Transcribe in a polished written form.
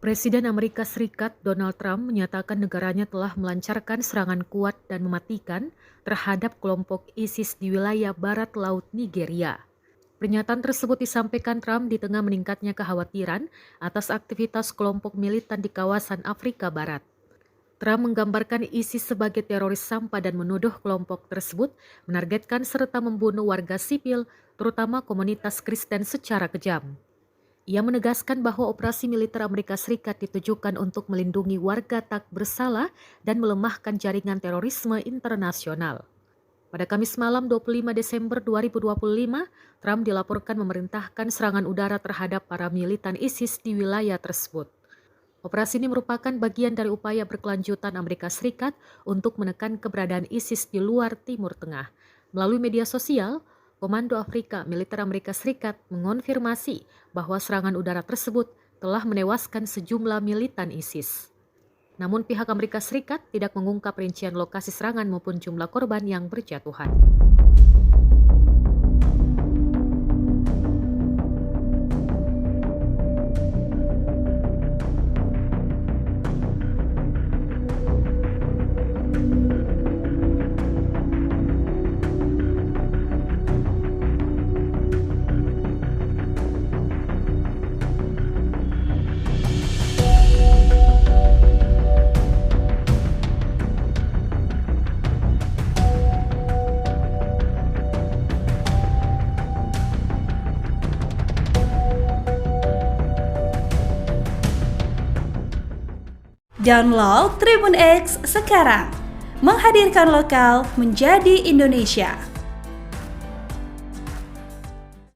Presiden Amerika Serikat Donald Trump menyatakan negaranya telah melancarkan serangan kuat dan mematikan terhadap kelompok ISIS di wilayah barat laut Nigeria. Pernyataan tersebut disampaikan Trump di tengah meningkatnya kekhawatiran atas aktivitas kelompok militan di kawasan Afrika Barat. Trump menggambarkan ISIS sebagai teroris sampah dan menuduh kelompok tersebut menargetkan serta membunuh warga sipil, terutama komunitas Kristen secara kejam. Ia menegaskan bahwa operasi militer Amerika Serikat ditujukan untuk melindungi warga tak bersalah dan melemahkan jaringan terorisme internasional. Pada Kamis malam 25 Desember 2025, Trump dilaporkan memerintahkan serangan udara terhadap para militan ISIS di wilayah tersebut. Operasi ini merupakan bagian dari upaya berkelanjutan Amerika Serikat untuk menekan keberadaan ISIS di luar Timur Tengah. Melalui media sosial, Komando Afrika Militer Amerika Serikat mengonfirmasi bahwa serangan udara tersebut telah menewaskan sejumlah militan ISIS. Namun pihak Amerika Serikat tidak mengungkap rincian lokasi serangan maupun jumlah korban yang berjatuhan. Download Tribun X sekarang, menghadirkan lokal menjadi Indonesia.